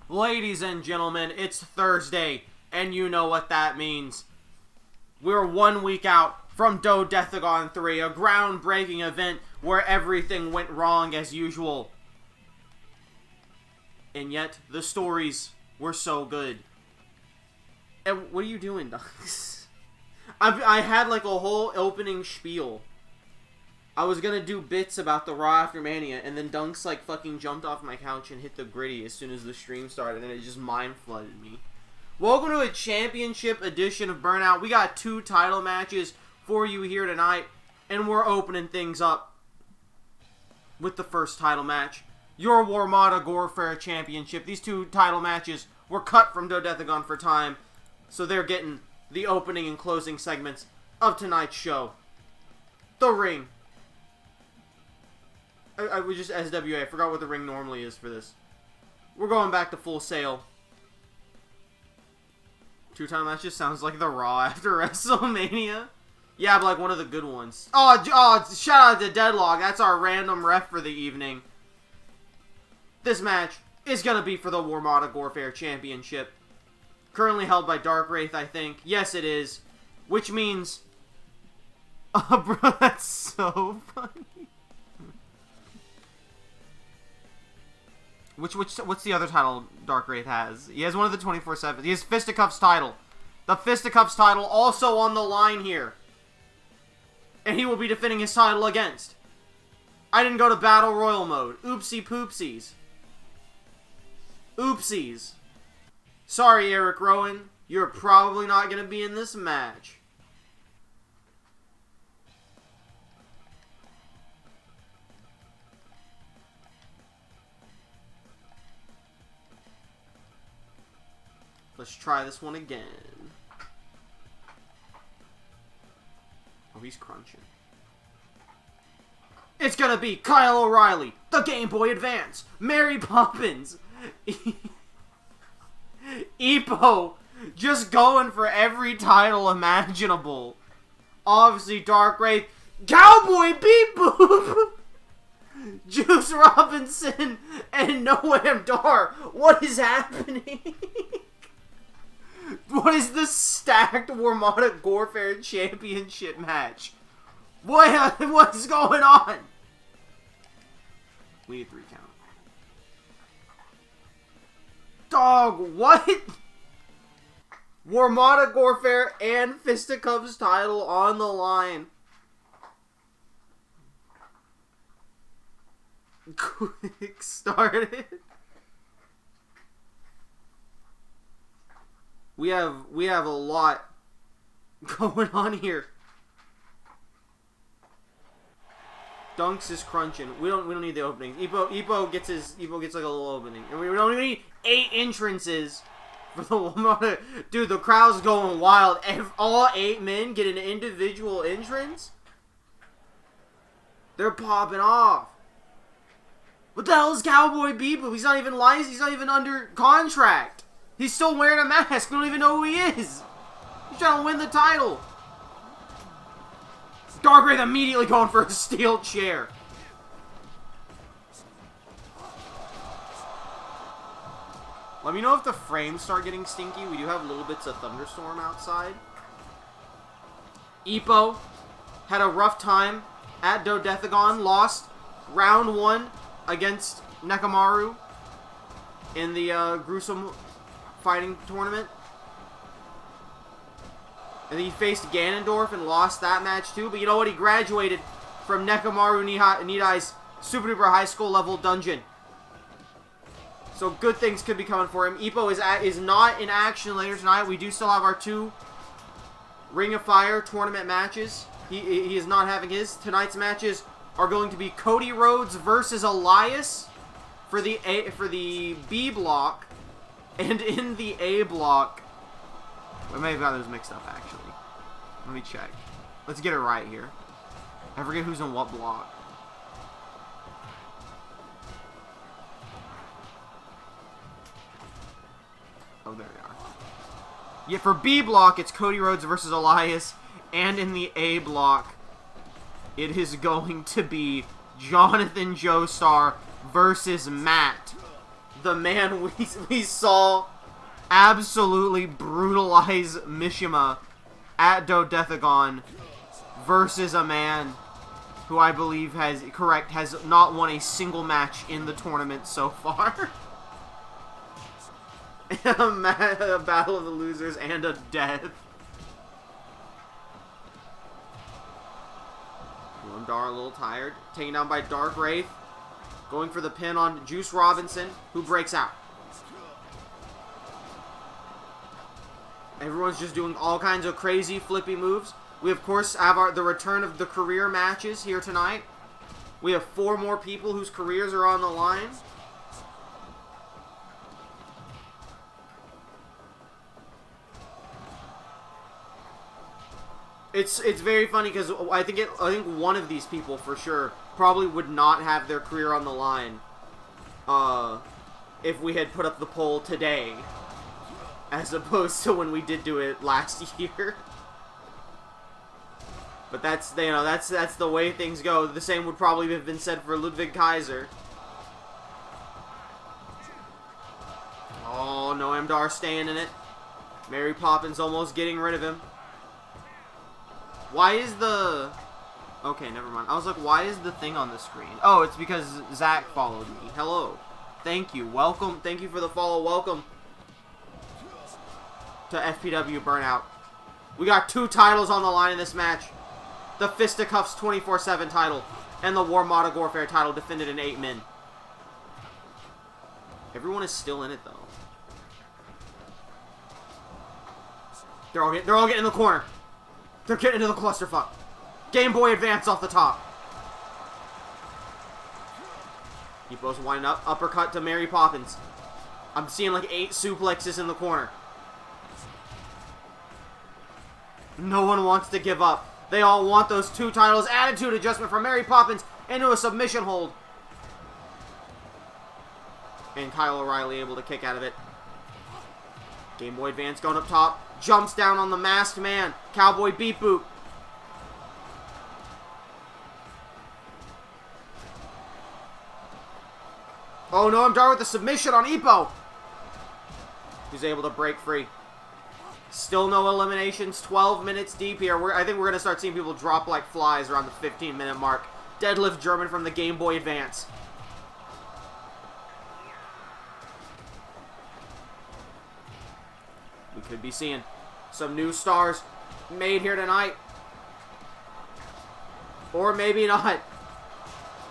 Ladies and gentlemen, it's Thursday, and you know what that means. We're 1 week out from Dodecagon 3, a groundbreaking event where everything went wrong as usual. And yet, the stories were so good. And what are you doing, Dunks? I had like a whole opening spiel. I was gonna do bits about the Raw after Mania, and then Dunks like fucking jumped off my couch and hit the gritty as soon as the stream started, and it just mind flooded me. Welcome to a championship edition of Burnout. We got 2 title matches for you here tonight, and we're opening things up with the first title match. Your Warmata Gorfair Championship. These 2 title matches were cut from Dodecagon for time, so they're getting the opening and closing segments of tonight's show. The ring. I was just SWA. I forgot what the ring normally is for this. We're going back to Full Sail. 2 title matches sounds like the Raw after WrestleMania. Yeah, but like one of the good ones. Oh, shout out to Deadlock. That's our random ref for the evening. This match is going to be for the Warmata Gorfair Championship. Currently held by Dark Wraith, I think. Yes, it is. Which means... Oh, bro, that's so funny. What's the other title Dark Wraith has? He has one of the 24/7. He has Fisticuffs title. The Fisticuffs title also on the line here. And he will be defending his title against. I didn't go to Battle Royal mode. Oopsie poopsies. Oopsies. Sorry, Eric Rowan. You're probably not going to be in this match. Let's try this one again. Oh, he's crunching. It's gonna be Kyle O'Reilly, the Game Boy Advance, Mary Poppins, Ippo, just going for every title imaginable. Obviously, Dark Wraith, Cowboy Beep Boop, Juice Robinson, and Noam Dar. What is happening? What is the stacked Warmata Gorfair Championship match? What's going on? We need 3 count. Dog, what? Warmata Gorfair and Fisticuffs title on the line. Quick started. We have a lot going on here. Dunks is crunching. We don't need the openings. Ippo gets like a little opening. And we don't even need 8 entrances for the Warmata. Dude, the crowd's going wild. If all 8 men get an individual entrance, they're popping off. What the hell is Cowboy Bebop? He's not even licensed. He's not even under contract. He's still wearing a mask. We don't even know who he is. He's trying to win the title. Dark Wraith immediately going for a steel chair. Let me know if the frames start getting stinky. We do have little bits of thunderstorm outside. Ippo had a rough time at Dodecagon. Lost round 1 against Nekomaru in the gruesome fighting tournament. And then he faced Ganondorf and lost that match too. But you know what? He graduated from Nekomaru Nidai's Super Duper High School level dungeon. So good things could be coming for him. Ippo is not in action later tonight. We do still have our 2 Ring of Fire tournament matches. He is not having his. Tonight's matches are going to be Cody Rhodes versus Elias for the B block. And in the A block, I may have got those mixed up, actually. Let me check. Let's get it right here. I forget who's in what block. Oh, there they are. Yeah, for B block, it's Cody Rhodes versus Elias. And in the A block, it is going to be Jonathan Joestar versus Matt, the man we saw absolutely brutalize Mishima at Dodecagon versus a man who I believe has not won a single match in the tournament so far. A battle of the losers and a death. Dar a little tired. Taken down by Dark Wraith. Going for the pin on Juice Robinson, who breaks out. Everyone's just doing all kinds of crazy flippy moves. We, of course, have the return of the career matches here tonight. We have 4 more people whose careers are on the line. It's very funny because I think one of these people for sure probably would not have their career on the line if we had put up the poll today, as opposed to when we did do it last year. But that's the way things go. The same would probably have been said for Ludwig Kaiser. Oh, Noam Dar staying in it. Mary Poppins almost getting rid of him. Why is the... Okay, never mind. I was like, why is the thing on the screen? Oh, it's because Zach followed me. Hello. Thank you. Welcome. Thank you for the follow. Welcome to FPW Burnout. We got 2 titles on the line in this match. The Fisticuffs 24/7 title and the Warmata Warfare title defended in 8 men. Everyone is still in it, though. They're all getting in the corner. They're getting into the clusterfuck. Game Boy Advance off the top. Ippo's winding up. Uppercut to Mary Poppins. I'm seeing like 8 suplexes in the corner. No one wants to give up. They all want those 2 titles. Attitude adjustment from Mary Poppins into a submission hold. And Kyle O'Reilly able to kick out of it. Game Boy Advance going up top. Jumps down on the masked man. Cowboy beat boot. Oh no, I'm Dar with the submission on Ippo. He's able to break free. Still no eliminations. 12 minutes deep here. I think we're going to start seeing people drop like flies around the 15-minute mark. Deadlift German from the Game Boy Advance. We could be seeing some new stars made here tonight. Or maybe not.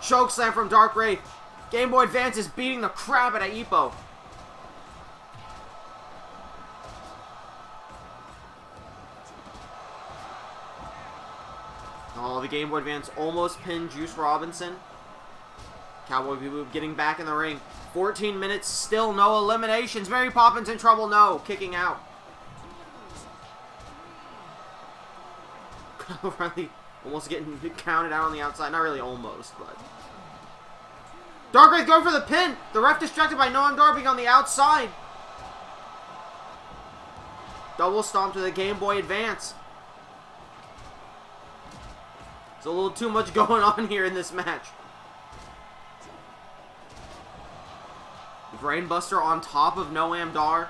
Chokeslam from Dark Wraith. Game Boy Advance is beating the crap out of Ippo. Oh, the Game Boy Advance almost pinned Juice Robinson. Cowboy Bebop getting back in the ring. 14 minutes, still no eliminations. Mary Poppins in trouble, no. Kicking out. O'Reilly almost getting counted out on the outside. Not really almost, but... Dark Wraith going for the pin. The ref distracted by Noam Dar being on the outside. Double stomp to the Game Boy Advance. There's a little too much going on here in this match. Brainbuster on top of Noam Dar.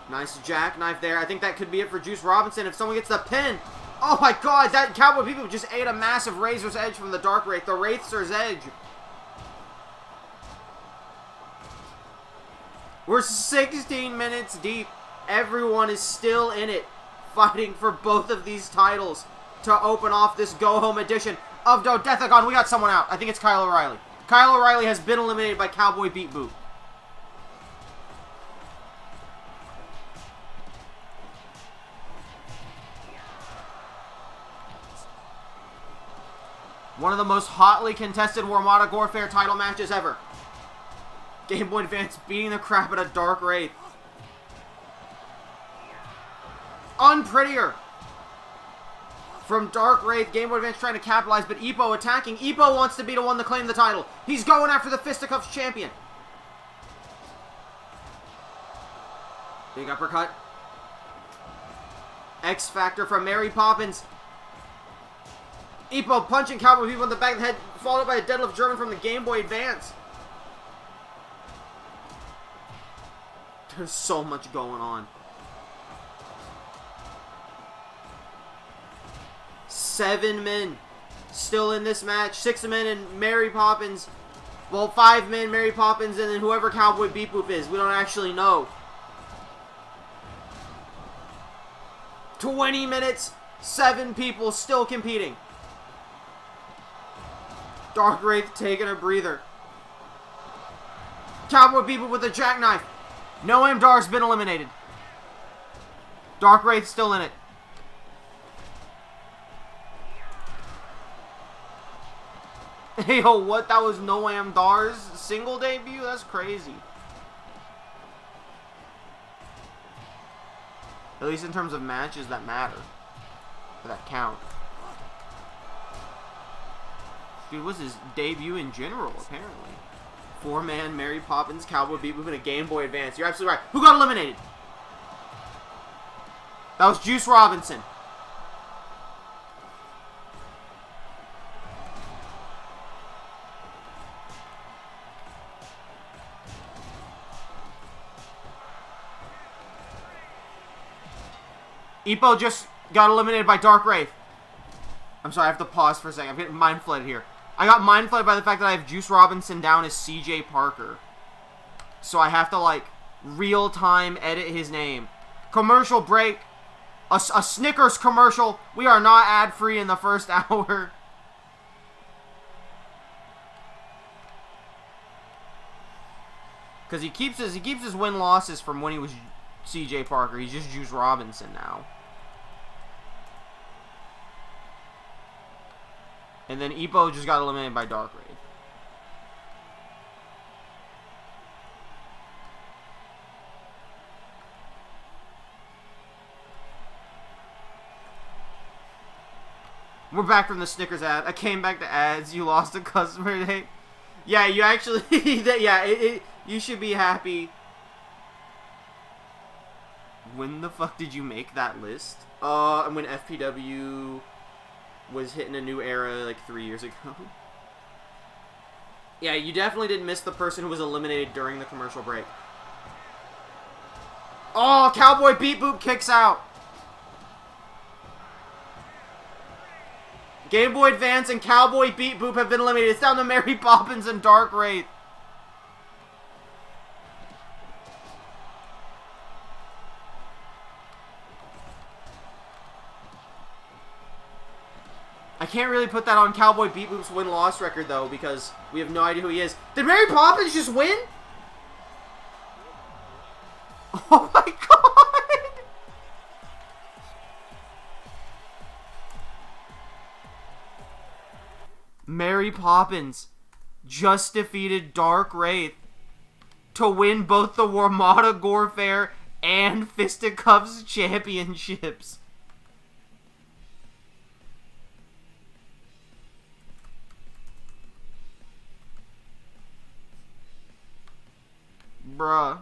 Nice jackknife there. I think that could be it for Juice Robinson if someone gets the pin. Oh my god, that Cowboy People just ate a massive Razor's Edge from the Dark Wraith. The Wraithster's Edge. We're 16 minutes deep. Everyone is still in it, fighting for both of these titles to open off this go-home edition of Dodecagon. We got someone out. I think it's Kyle O'Reilly. Kyle O'Reilly has been eliminated by Cowboy Beat Boot. One of the most hotly contested Warmata Warfare title matches ever. Game Boy Advance beating the crap out of Dark Wraith. Unprettier. From Dark Wraith, Game Boy Advance trying to capitalize, but Ippo attacking. Ippo wants to be the one to claim the title. He's going after the Fisticuffs champion. Big uppercut. X Factor from Mary Poppins. Ippo punching Cowboy People in the back of the head, followed by a deadlift German from the Game Boy Advance. There's so much going on. 7 men still in this match. 6 men and Mary Poppins. Well, 5 men, Mary Poppins, and then whoever Cowboy Beep Boop is. We don't actually know. 20 minutes, 7 people still competing. Dark Wraith taking a breather. Cowboy Beep Boop with a jackknife. No Dark's been eliminated. Dark Wraith still in it. Hey, yo, what? That was No Dar's single debut? That's crazy. At least in terms of matches that matter. Or that count. Dude, was his debut in general, apparently. 4-man, Mary Poppins, Cowboy Beep Boop, and a Game Boy Advance. You're absolutely right. Who got eliminated? That was Juice Robinson. Ippo just got eliminated by Dark Wraith. I'm sorry, I have to pause for a second. I'm getting mind flooded here. I got mind flooded by the fact that I have Juice Robinson down as CJ Parker. So I have to, like, real-time edit his name. Commercial break. A Snickers commercial. We are not ad-free in the first hour. Because he keeps his win-losses from when he was CJ Parker. He's just Juice Robinson now. And then Ippo just got eliminated by Dark Wraith. We're back from the Snickers ad. I came back to ads. You lost a customer today. Yeah, you actually... yeah, you should be happy. When the fuck did you make that list? And when FPW was hitting a new era like 3 years ago. Yeah, you definitely didn't miss the person who was eliminated during the commercial break. Oh, Cowboy Beep Boop kicks out. Game Boy Advance and Cowboy Beep Boop have been eliminated. It's down to Mary Poppins and Dark Wraith. I can't really put that on Cowboy Beep Boop's win-loss record, though, because we have no idea who he is. Did Mary Poppins just win? Oh my god! Mary Poppins just defeated Dark Wraith to win both the Warmata Gorefair and Fisticuffs championships. Bruh.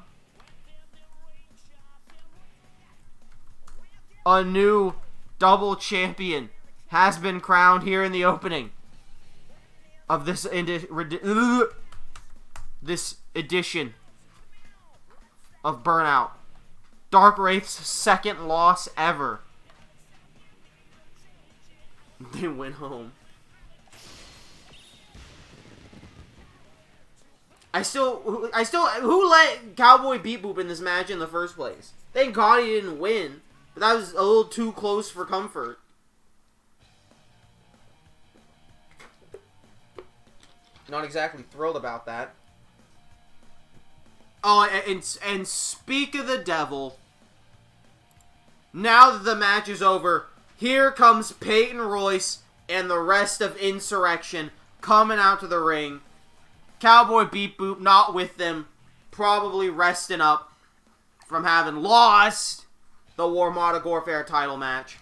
A new double champion has been crowned here in the opening of this edition of Burnout. Dark Wraith's second loss ever. They went home. Who let Cowboy Beep Boop in this match in the first place? Thank God he didn't win, but that was a little too close for comfort. Not exactly thrilled about that. Oh, and speak of the devil. Now that the match is over, here comes Peyton Royce and the rest of Insurrection coming out to the ring. Cowboy Beep Boop not with them, probably resting up from having lost the Warmata Gorefair title match.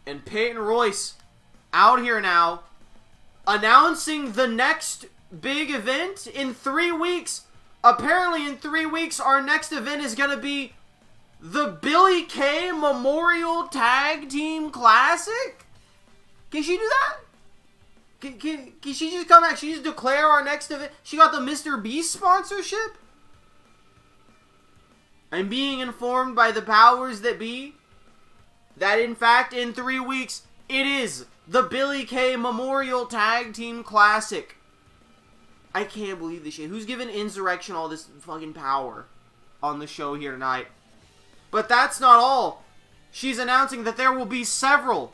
And Peyton Royce out here now, announcing the next big event in 3 weeks. Apparently in 3 weeks, our next event is going to be the Billy Kay Memorial Tag Team Classic? Can she do that? Can she just come back? She just declare our next event? She got the Mr. Beast sponsorship? I'm being informed by the powers that be that, in fact, in 3 weeks, it is the Billy Kay Memorial Tag Team Classic. I can't believe this shit. Who's giving Insurrection all this fucking power on the show here tonight? But that's not all. She's announcing that there will be several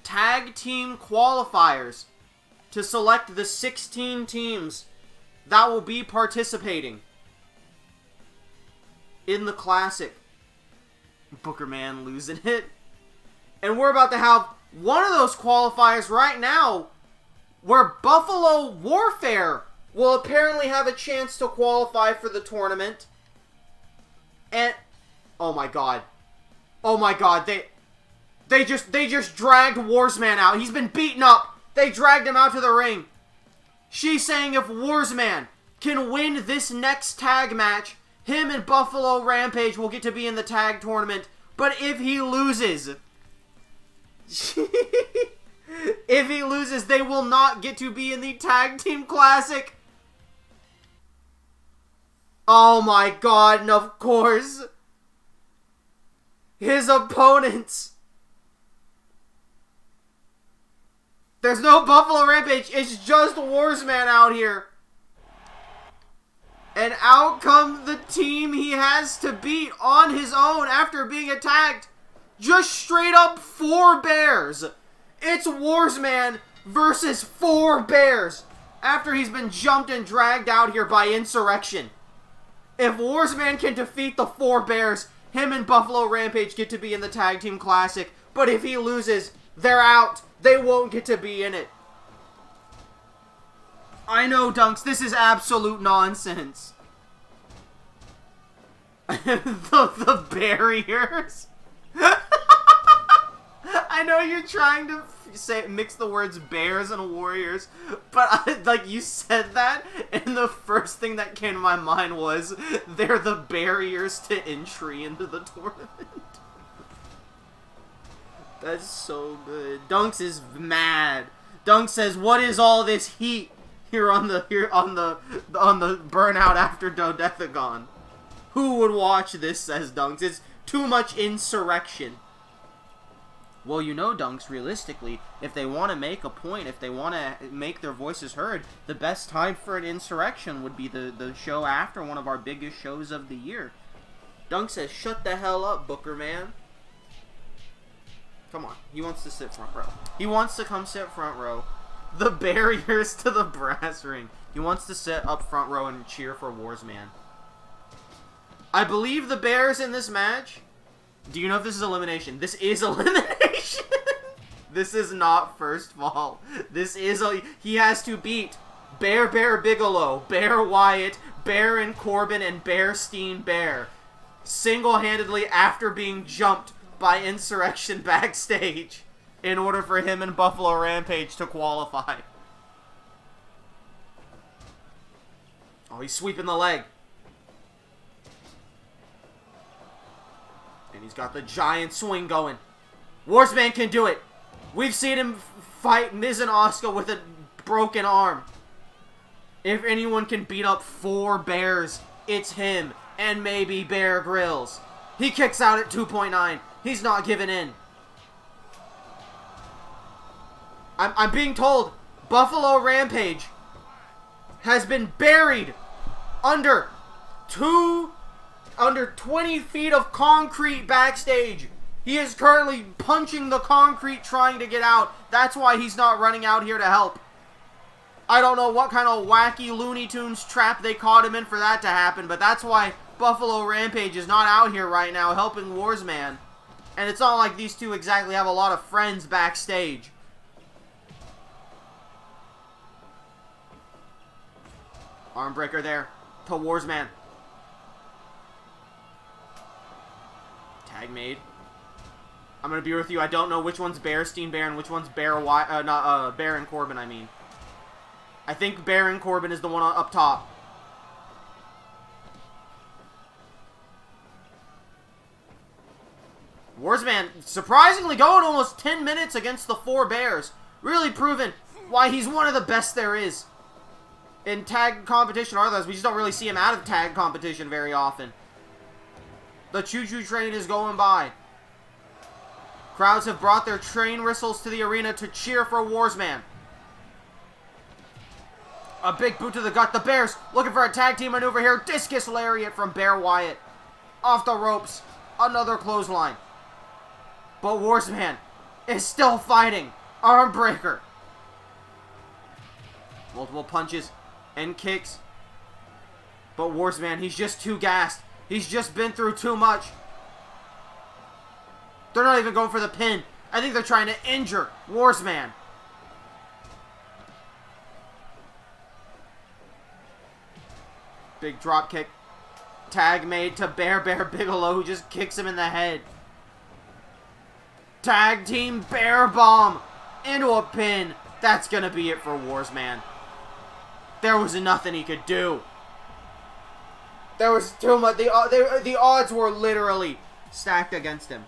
tag team qualifiers to select the 16 teams that will be participating in the Classic. Booker Man losing it. And we're about to have one of those qualifiers right now where Buffalo Warfare will apparently have a chance to qualify for the tournament. And oh my god. Oh my god, they just dragged Warsman out. He's been beaten up. They dragged him out to the ring. She's saying if Warsman can win this next tag match, him and Buffalo Rampage will get to be in the tag tournament. But if he loses, if he loses, they will not get to be in the Tag Team Classic. Oh my god, and of course, his opponents. There's no Buffalo Rampage, it's just Warsman out here. And out come the team he has to beat on his own after being attacked. Just straight up 4 bears. It's Warsman versus 4 bears after he's been jumped and dragged out here by Insurrection. If Warsman can defeat the 4 bears, him and Buffalo Rampage get to be in the Tag Team Classic. But if he loses, they're out. They won't get to be in it. I know, Dunks, this is absolute nonsense. the barriers. I know you're trying to mix the words bears and warriors, but like you said that, and the first thing that came to my mind was they're the barriers to entry into the tournament. That's so good. Dunks is mad. Dunks says, "What is all this heat here on the Burnout after Dodecagon? Who would watch this?" says Dunks. "It's too much insurrection." Well, you know, Dunks, realistically, if they want to make a point, if they want to make their voices heard, the best time for an insurrection would be the show after one of our biggest shows of the year. Dunks says, "Shut the hell up, Booker Man." Come on. He wants to sit front row. He wants to come sit front row. The barriers to the brass ring. He wants to sit up front row and cheer for Warsman. I believe the Bears in this match... Do you know if this is elimination? This is elimination! This is not first fall. This is he has to beat Bear Bigelow, Bear Wyatt, Baron Corbin, and Bear Steen Bear single-handedly after being jumped by Insurrection backstage in order for him and Buffalo Rampage to qualify. Oh, he's sweeping the leg. And he's got the giant swing going. Warsman can do it. We've seen him fight Miz and Asuka with a broken arm. If anyone can beat up 4 bears, it's him and maybe Bear Grylls. He kicks out at 2.9. He's not giving in. I'm being told Buffalo Rampage has been buried under 20 feet of concrete backstage. He is currently punching the concrete trying to get out. That's why he's not running out here to help. I don't know what kind of wacky Looney Tunes trap they caught him in for that to happen, but that's why Buffalo Rampage is not out here right now helping Warsman. And it's not like these two exactly have a lot of friends backstage. Armbreaker there to Warsman. Tag made. I'm gonna be with you. I don't know which one's Bearstein Bear and which one's Baron Corbin, I mean. I think Baron Corbin is the one up top. Warsman surprisingly going almost 10 minutes against the 4 bears. Really proving why he's one of the best there is in tag competition. Otherwise, we just don't really see him out of tag competition very often. The choo-choo train is going by. Crowds have brought their train whistles to the arena to cheer for Warsman. A big boot to the gut. The Bears looking for a tag team maneuver here. Discus lariat from Bear Wyatt. Off the ropes. Another clothesline. But Warsman is still fighting. Arm breaker. Multiple punches and kicks. But Warsman, he's just too gassed. He's just been through too much. They're not even going for the pin. I think they're trying to injure Warsman. Big drop kick. Tag made to Bear Bigelow, who just kicks him in the head. Tag team bear bomb into a pin. That's going to be it for Warsman. There was nothing he could do. There was too much. The odds were literally stacked against him.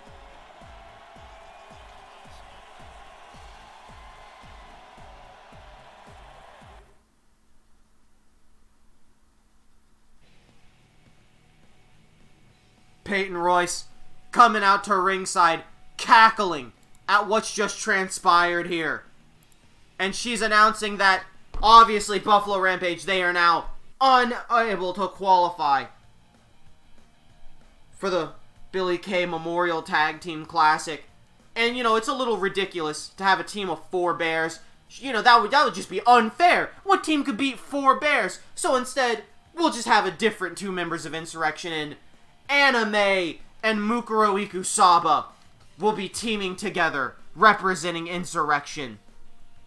Peyton Royce coming out to ringside, cackling at what's just transpired here. And she's announcing that, obviously, Buffalo Rampage, they are now unable to qualify for the Billy Kay Memorial Tag Team Classic. And, you know, it's a little ridiculous to have a team of 4 Bears. You know, that would just be unfair. What team could beat 4 Bears? So instead, we'll just have a different 2 members of Insurrection, and Anime and Mukuro Ikusaba will be teaming together, representing Insurrection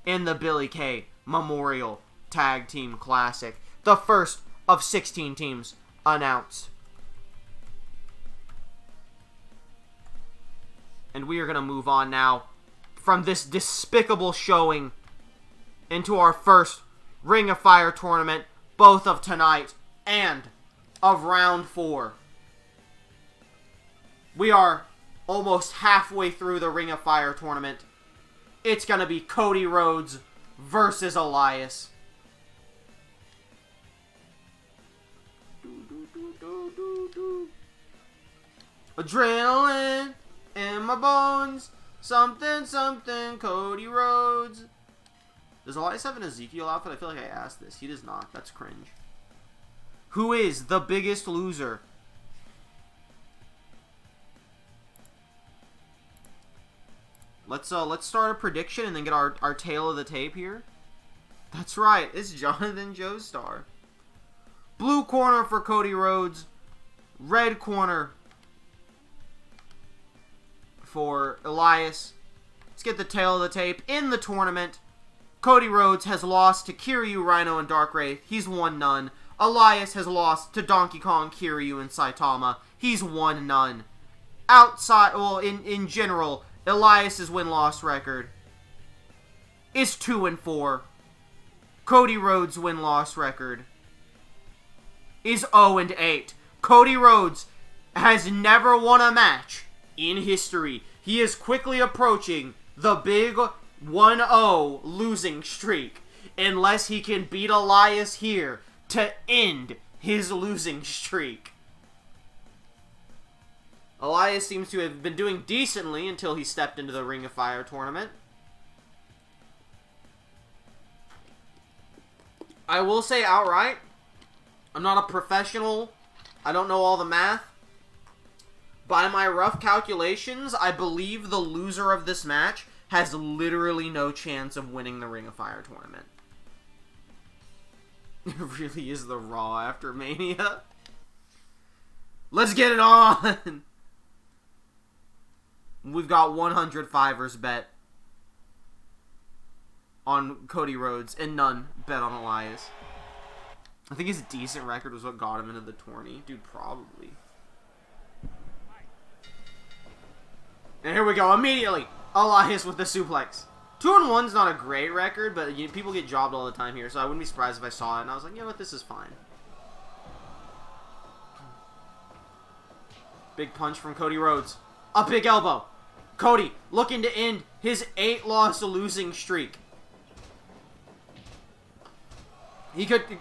in the Billy Kay Memorial Tag Team Classic. The first of 16 teams announced. And we are going to move on now from this despicable showing into our first Ring of Fire tournament, both of tonight and of round 4. We are almost halfway through the Ring of Fire tournament. It's going to be Cody Rhodes versus Elias. Adrenaline in my bones. Something, something, Cody Rhodes. Does Elias have an Ezekiel outfit? I feel like I asked this. He does not. That's cringe. Who is the biggest loser? Let's start a prediction and then get our tail of the tape here. That's right. It's Jonathan Joestar. Blue corner for Cody Rhodes. Red corner for Elias. Let's get the tail of the tape. In the tournament, Cody Rhodes has lost to Kiryu, Rhino, and Dark Wraith. He's won none. Elias has lost to Donkey Kong, Kiryu, and Saitama. He's won none. Outside, well, in general, Elias's win-loss record is 2-4. Cody Rhodes' win-loss record is 0-8. Cody Rhodes has never won a match in history. He is quickly approaching the big 1-0 losing streak, unless he can beat Elias here to end his losing streak. Elias seems to have been doing decently until he stepped into the Ring of Fire tournament. I will say outright, I'm not a professional. I don't know all the math. By my rough calculations, I believe the loser of this match has literally no chance of winning the Ring of Fire tournament. It really is the Raw after Mania. Let's get it on! We've got 105ers bet on Cody Rhodes and none bet on Elias. I think his decent record was what got him into the tourney. Dude, probably. And here we go, immediately. Elias with the suplex. 2-1's not a great record, but people get jobbed all the time here, so I wouldn't be surprised if I saw it and I was like, you know what, this is fine. Big punch from Cody Rhodes. A big elbow. Cody looking to end his 8-loss losing streak.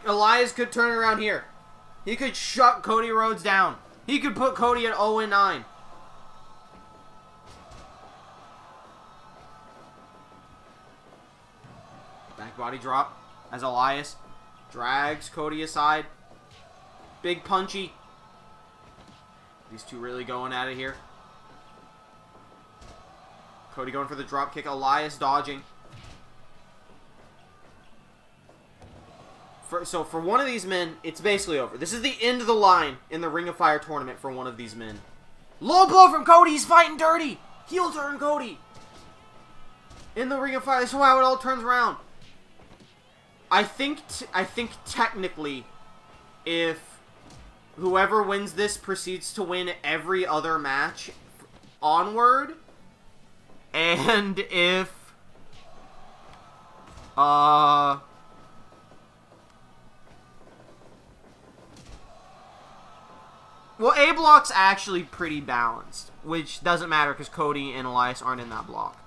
Elias could turn around here. He could shut Cody Rhodes down. He could put Cody at 0-9. Back body drop as Elias drags Cody aside. Big punchy. These two really going at it here. Cody going for the drop kick. Elias dodging. So for one of these men, it's basically over. This is the end of the line in the Ring of Fire tournament for one of these men. Low blow from Cody. He's fighting dirty. Heel turn Cody. In the Ring of Fire. This is how it all turns around. I think technically, if whoever wins this proceeds to win every other match onward, and if well, A block's actually pretty balanced, which doesn't matter because Cody and Elias aren't in that block.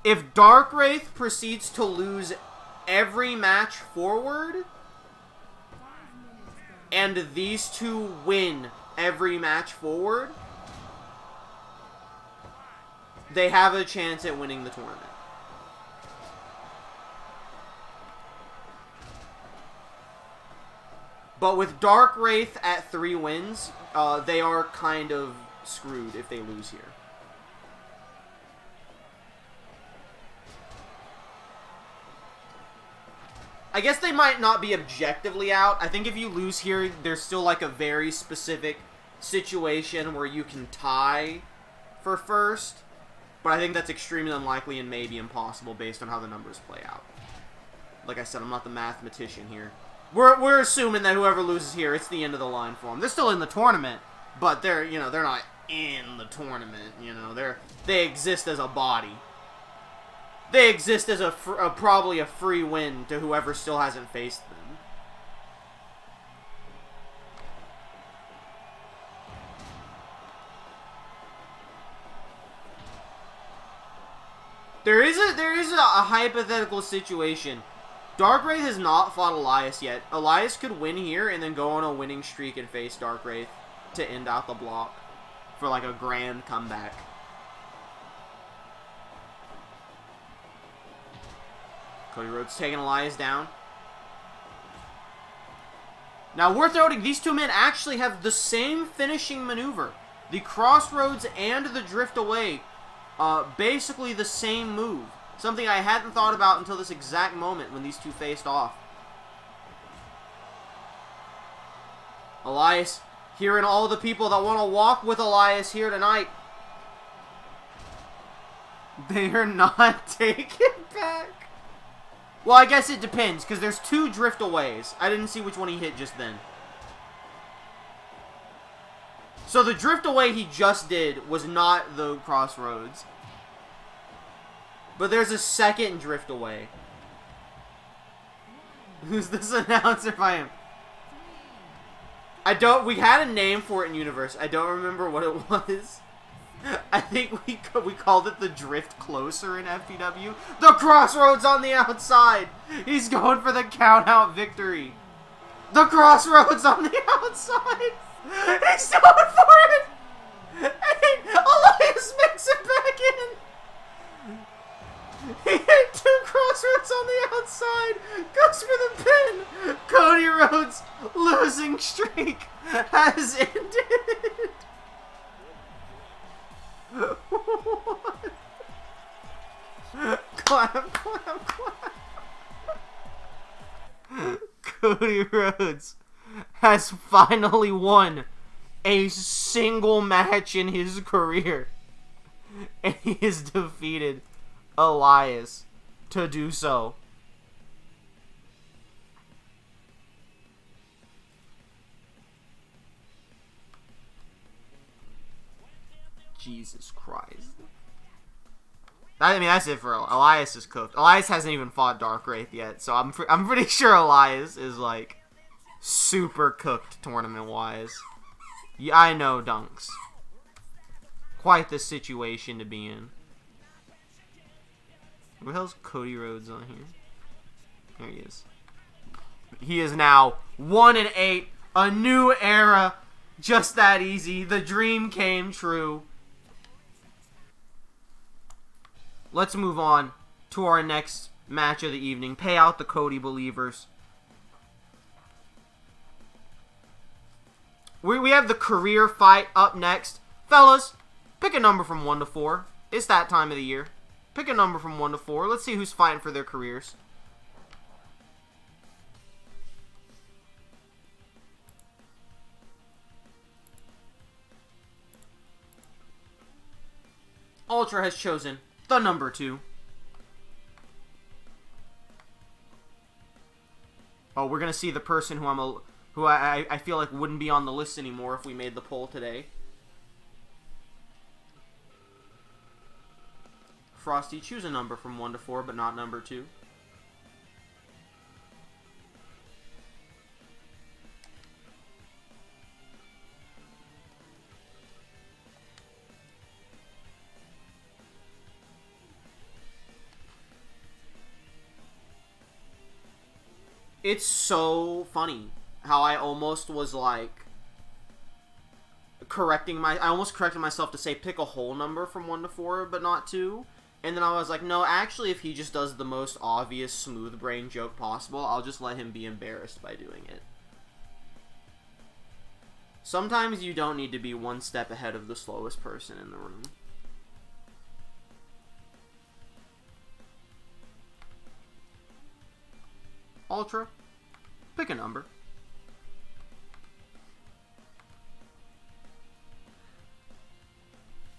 If Dark Wraith proceeds to lose every match forward, and these two win every match forward, they have a chance at winning the tournament. But with Dark Wraith at 3 wins, they are kind of screwed if they lose here. I guess they might not be objectively out. I think if you lose here, there's still like a very specific situation where you can tie for first. But I think that's extremely unlikely and maybe impossible based on how the numbers play out. Like I said, I'm not the mathematician here. We're assuming that whoever loses here, it's the end of the line for them. They're still in the tournament, but they're not in the tournament. They exist as a body. They exist as probably a free win to whoever still hasn't faced them. There is a hypothetical situation. Dark Wraith has not fought Elias yet. Elias could win here and then go on a winning streak and face Dark Wraith to end out the block for like a grand comeback. Cody Rhodes taking Elias down. Now, worth noting, these two men actually have the same finishing maneuver. The Crossroads and the Drift Away, basically the same move. Something I hadn't thought about until this exact moment when these two faced off. Elias, hearing all the people that want to walk with Elias here tonight. They are not taken back. Well, I guess it depends, because there's 2 Drift Aways. I didn't see which one he hit just then. So the Drift Away he just did was not the Crossroads. But there's a second Drift Away. Who's this announcer by him? We had a name for it in Universe. I don't remember what it was. I think we called it the Drift Closer in FPW. The Crossroads on the outside. He's going for the count-out victory. The Crossroads on the outside. He's going for it. Hey, Elias makes it back in. He hit 2 Crossroads on the outside. Goes for the pin. Cody Rhodes' losing streak has ended. What? Clap, clap, clap. Cody Rhodes has finally won a single match in his career. And he has defeated Elias to do so. Jesus Christ. I mean, that's it for Elias is cooked. Elias hasn't even fought Dark Wraith yet, so I'm pretty sure Elias is, like, super cooked tournament-wise. Yeah, I know, Dunks. Quite the situation to be in. Where the hell's Cody Rhodes on here? There he is. He is now 1-8, a new era Just that easy. The dream came true. Let's move on to our next match of the evening. Pay out the Cody believers. We have the career fight up next. Fellas, pick a number from 1 to 4. It's that time of the year. Pick a number from 1 to 4. Let's see who's fighting for their careers. Ultra has chosen the number 2. Oh, we're gonna see the person who I feel like wouldn't be on the list anymore if we made the poll today. Frosty, choose a number from 1 to 4, but not number 2. It's so funny how I almost was like I almost corrected myself to say pick a whole number from 1 to 4, but not 2. And then I was like, no, actually, if he just does the most obvious smooth brain joke possible, I'll just let him be embarrassed by doing it. Sometimes you don't need to be one step ahead of the slowest person in the room. Ultra, pick a number.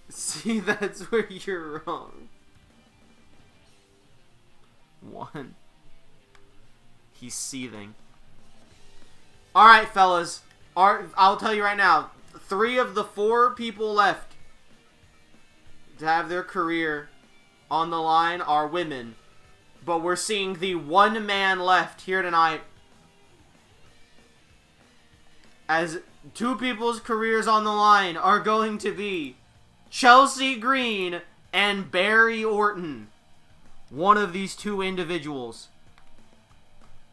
See, that's where you're wrong. 1. He's seething. Alright, fellas. I'll tell you right now. 3 of the 4 people left to have their career on the line are women. But we're seeing the one man left here tonight. As 2 people's careers on the line are going to be Chelsea Green and Barry Orton. One of these 2 individuals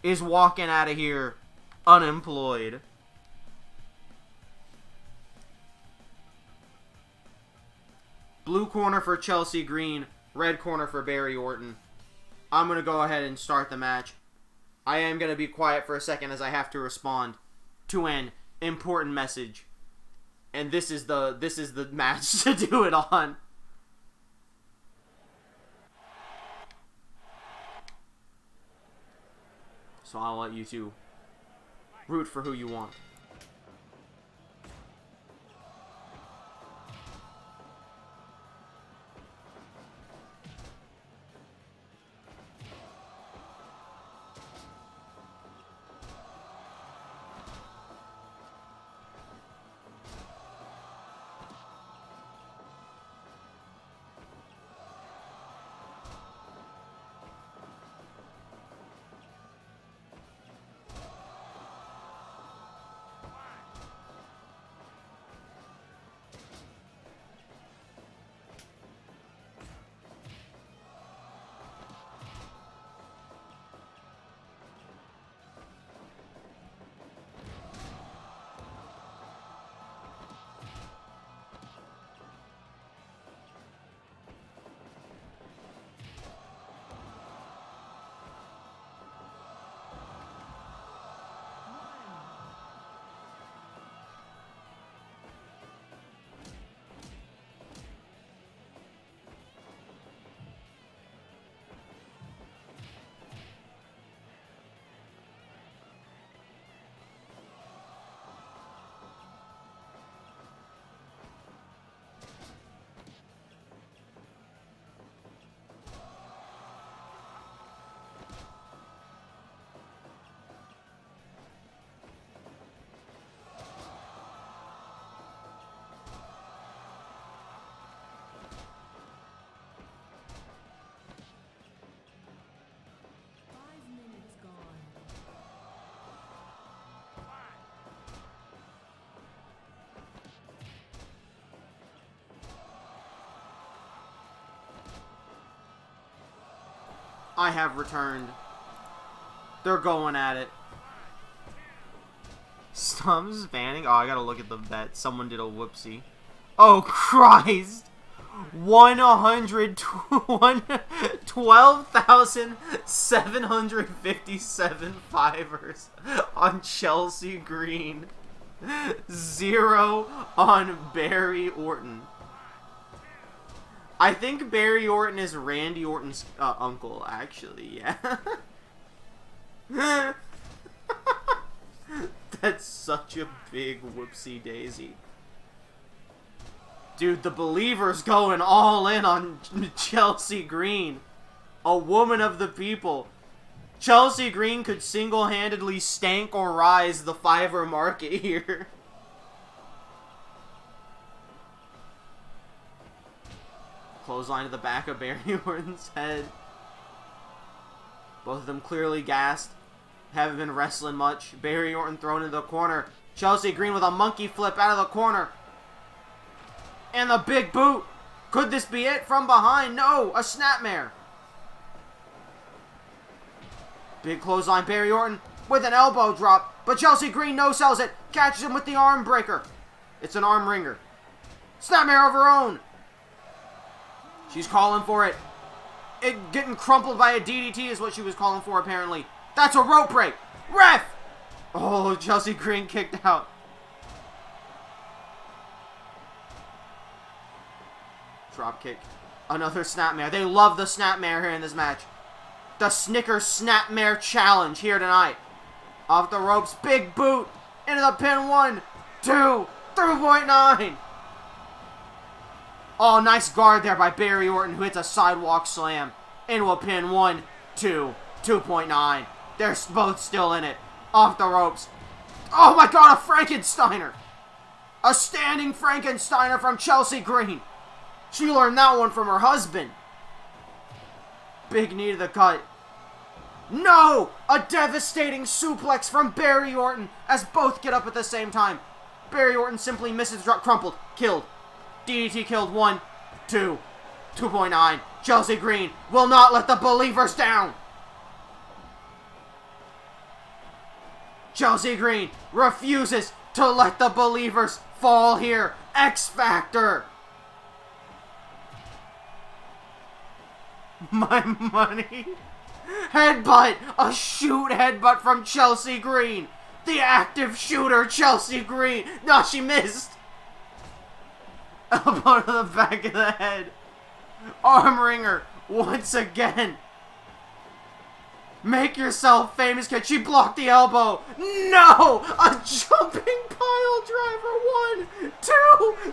is walking out of here unemployed. Blue corner for Chelsea Green, red corner for Barry Orton. I'm going to go ahead and start the match. I am going to be quiet for a second as I have to respond to an important message. And this is the match to do it on. So I'll let you 2 root for who you want. I have returned. They're going at it. Stop spanning. Oh, I gotta look at the bet. Someone did a whoopsie. Oh, Christ! 12,757 fivers on Chelsea Green. 0 on Barry Orton. I think Barry Orton is Randy Orton's uncle, actually, yeah. That's such a big whoopsie daisy. Dude, the Believer's going all in on Chelsea Green. A woman of the people. Chelsea Green could single-handedly stank or rise the fiver market here. Clothesline to the back of Barry Orton's head. Both of them clearly gassed. Haven't been wrestling much. Barry Orton thrown into the corner. Chelsea Green with a monkey flip out of the corner. And the big boot. Could this be it from behind? No, a snapmare. Big clothesline, Barry Orton with an elbow drop. But Chelsea Green no-sells it. Catches him with the arm breaker. It's an arm wringer. Snapmare of her own. She's calling for it. It getting crumpled by a DDT is what she was calling for, apparently. That's a rope break. Ref! Oh, Chelsea Green kicked out. Drop kick. Another snapmare. They love the snapmare here in this match. The Snickers Snapmare Challenge here tonight. Off the ropes. Big boot. Into the pin. 1, 2, 3.9. Oh, nice guard there by Barry Orton, who hits a sidewalk slam. Into a pin. 1, 2, 2.9. They're both still in it. Off the ropes. Oh my god, a Frankensteiner. A standing Frankensteiner from Chelsea Green. She learned that one from her husband. Big knee to the gut. No! A devastating suplex from Barry Orton as both get up at the same time. Barry Orton simply misses, drop, crumpled, killed. DDT killed. 1, 2, 2.9. Chelsea Green will not let the Believers down. Chelsea Green refuses to let the Believers fall here. X Factor. My money. Headbutt. A shoot headbutt from Chelsea Green. The active shooter, Chelsea Green. No, she missed. Elbow to the back of the head. Arm wringer. Once again. Make yourself famous, kid. She blocked the elbow. No! A jumping pile driver. 1, 2, 3.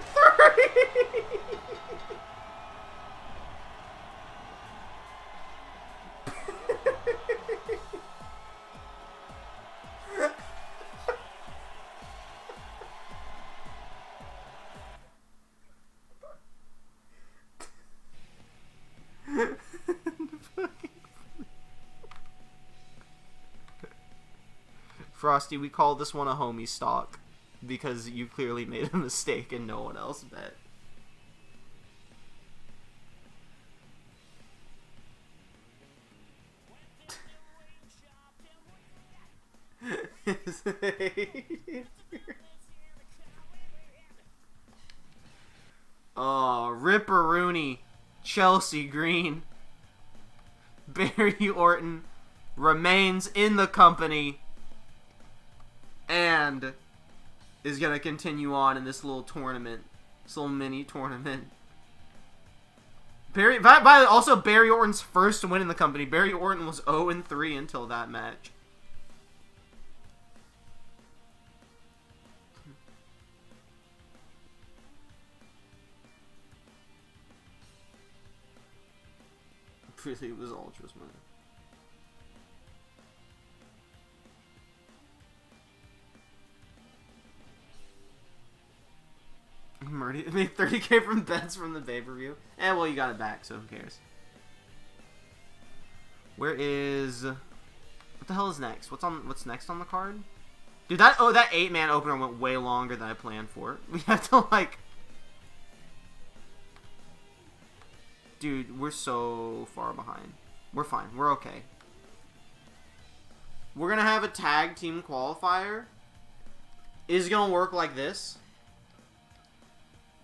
Frosty, we call this one a homie stock because you clearly made a mistake and no one else bet. Oh, Ripperoonie, Chelsea Green. Barry Orton remains in the company and is going to continue on in this little tournament. This little mini tournament. Also, Barry Orton's first win in the company. Barry Orton was 0-3 until that match. Really, it was Ultra's money. Murdy made 30K from bets from the pay-per-view. Well, you got it back, so who cares? Where is... What the hell is next? What's next on the card? Dude, that 8-man opener went way longer than I planned for. We have to, like... Dude, we're so far behind. We're fine. We're okay. We're gonna have a tag team qualifier is going to work like this.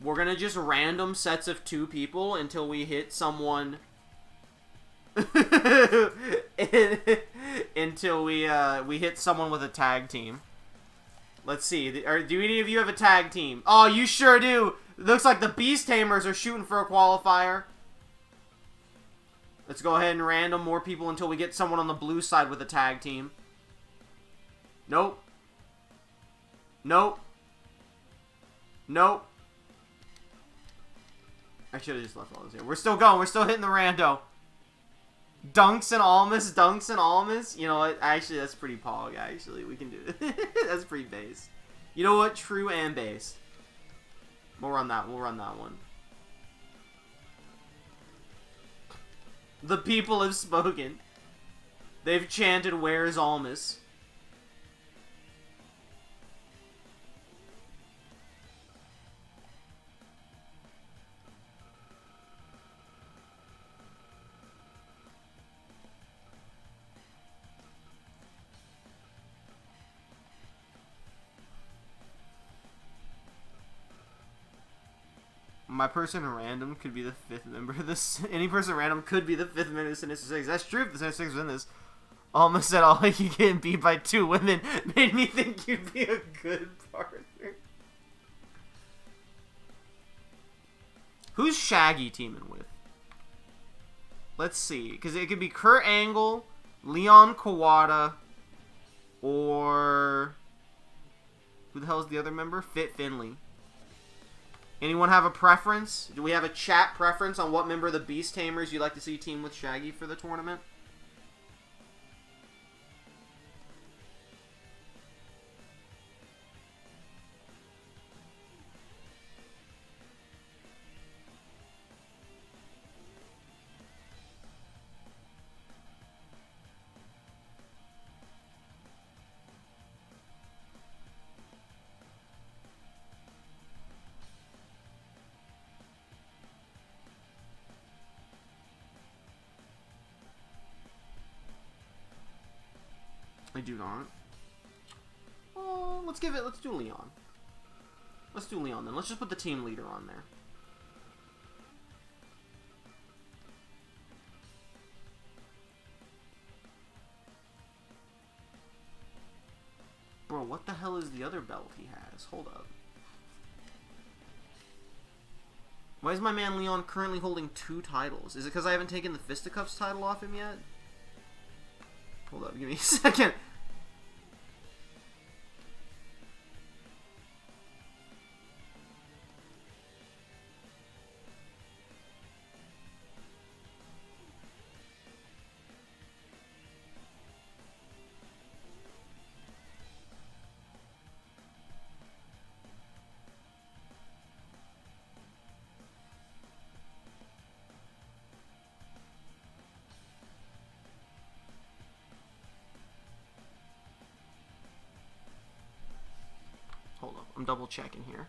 We're going to just random sets of 2 people until we hit someone... until we hit someone with a tag team. Let's see. Do any of you have a tag team? Oh, you sure do. It looks like the Beast Tamers are shooting for a qualifier. Let's go ahead and random more people until we get someone on the blue side with a tag team. Nope. Nope. Nope. I should have just left all this here. We're still going. We're still hitting the rando. Dunks and Almas. Dunks and Almas. You know what? Actually, that's pretty pog, actually. We can do it. That's pretty base. You know what? True and base. We'll run that. We'll run that one. The people have spoken. They've chanted, "Where's Almas?" My person random could be the 5th member of this. Any person random could be the 5th member of the Sinister Six. That's true if the Sinister Six was in this. Almost said all you getting beat by 2 women made me think you'd be a good partner. Who's Shaggy teaming with? Let's see. Because it could be Kurt Angle, Leon Kawada, or... who the hell is the other member? Fit Finley. Anyone have a preference? Do we have a chat preference on what member of the Beast Tamers you'd like to see team with Shaggy for the tournament? I do not. Oh, let's do Leon. Let's do Leon then. Let's just put the team leader on there. Bro, what the hell is the other belt he has? Hold up. Why is my man Leon currently holding 2 titles? Is it because I haven't taken the Fisticuffs title off him yet? Hold up, give me a second. Hold up, I'm double checking here.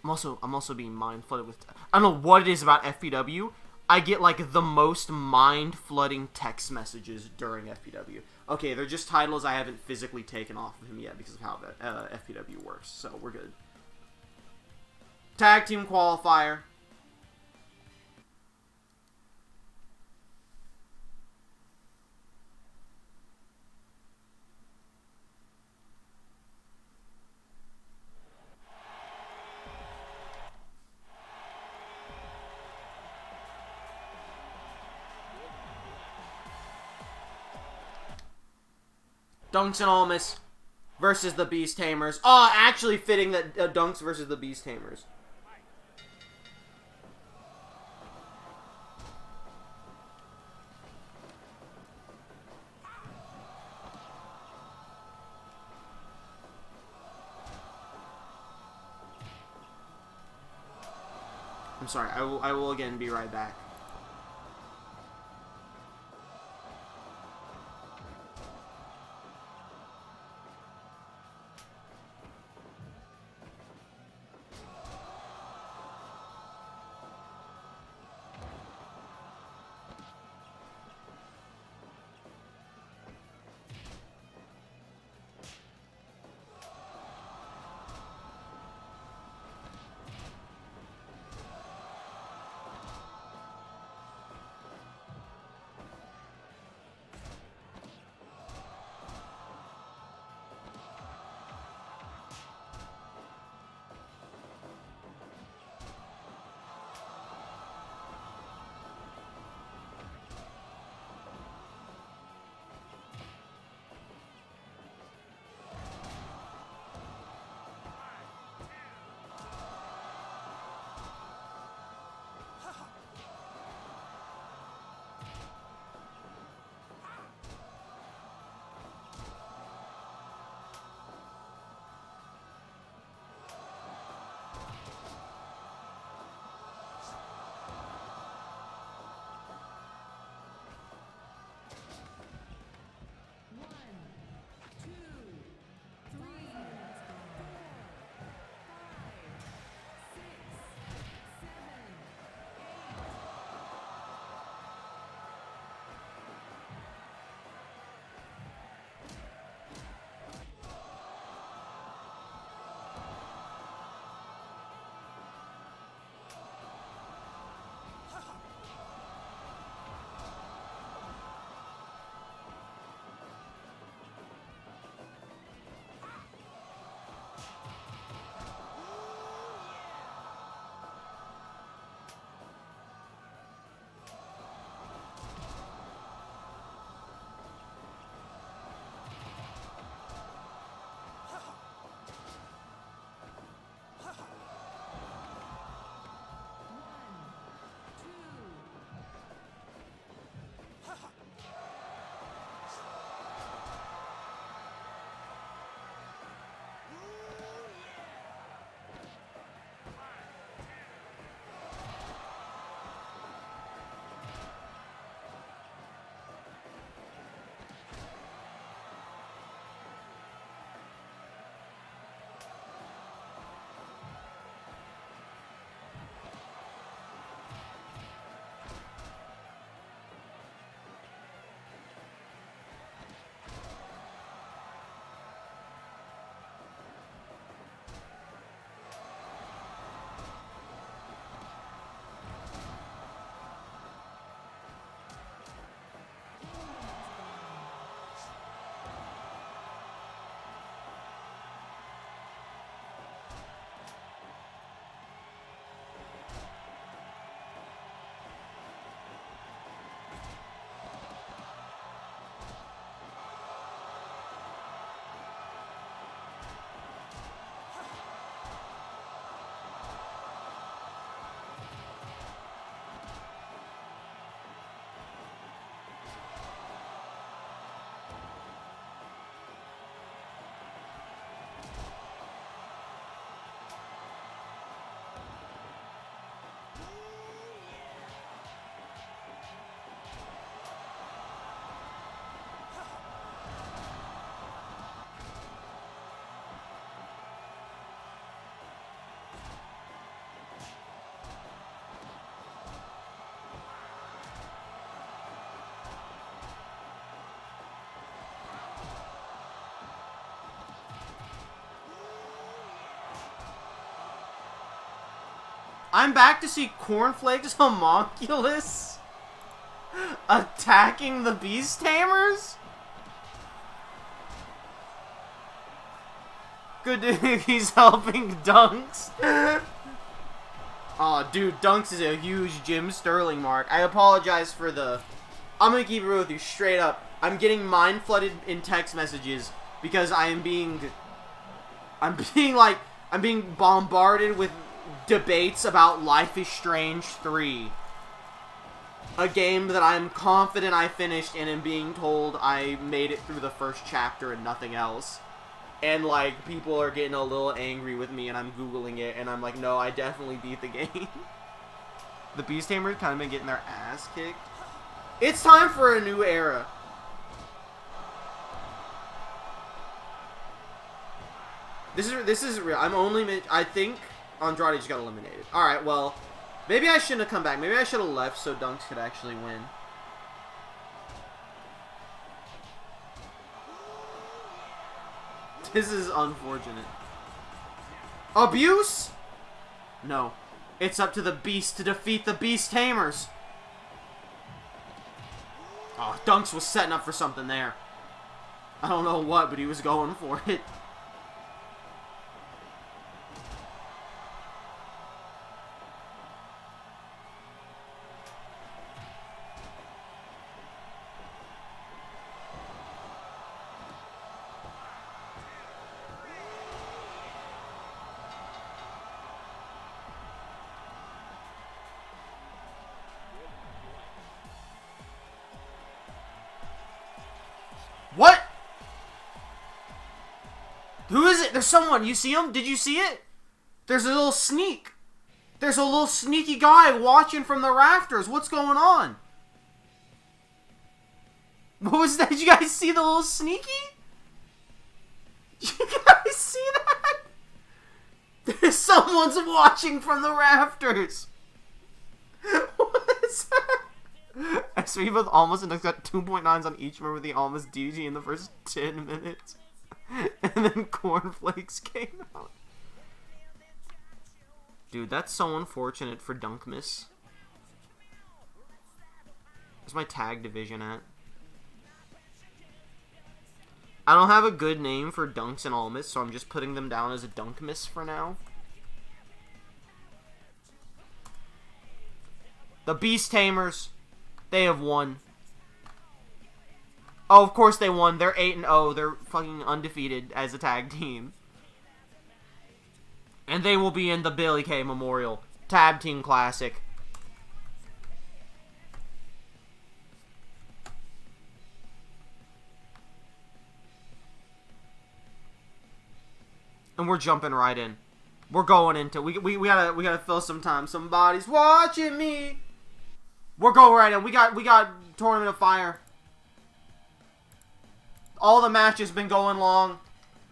I'm also being mind flooded with... I don't know what it is about FPW. I get like the most mind flooding text messages during FPW. Okay, they're just titles I haven't physically taken off of him yet because of how FPW works. So we're good. Tag team qualifier. Dunks and Almas versus the Beast Tamers. Oh, actually fitting that Dunks versus the Beast Tamers. I'm sorry, I will again be right back. I'm back to see Cornflakes Homunculus attacking the Beast Tamers? Good dude, he's helping Dunks. Aw, dude, Dunks is a huge Jim Sterling mark. I apologize for the... I'm gonna keep it real with you, straight up. I'm getting mind-flooded in text messages because I'm being bombarded with debates about Life is Strange 3. A game that I'm confident I finished and am being told I made it through the first chapter and nothing else. And, like, people are getting a little angry with me, and I'm Googling it, and I'm like, no, I definitely beat the game. The Beast Tamers kind of been getting their ass kicked. It's time for a new era. This is real. I think Andrade just got eliminated. Alright, well, maybe I shouldn't have come back. Maybe I should have left so Dunks could actually win. This is unfortunate. Abuse? No. It's up to the Beast to defeat the Beast Tamers. Oh, Dunks was setting up for something there. I don't know what, but he was going for it. What? Who is it? There's someone. You see him? Did you see it? There's a little sneak. There's a little sneaky guy watching from the rafters. What's going on? What was that? Did you guys see the little sneaky? Did you guys see that? There's someone's watching from the rafters. What is that? SV both almost and got 2.9s on each member of the almost DG in the first 10 minutes. And then Cornflakes came out. Dude, that's so unfortunate for Dunkmas. Where's my tag division at? I don't have a good name for Dunks and Almas, so I'm just putting them down as a Dunkmas for now. The Beast Tamers. They have won. Oh, of course they won. They're 8-0. They're fucking undefeated as a tag team. And they will be in the Billy Kay Memorial Tab Team Classic. And we're jumping right in. We're going into we gotta fill some time. Somebody's watching me. We're going right in. We got Tournament of Fire. All the matches been going long.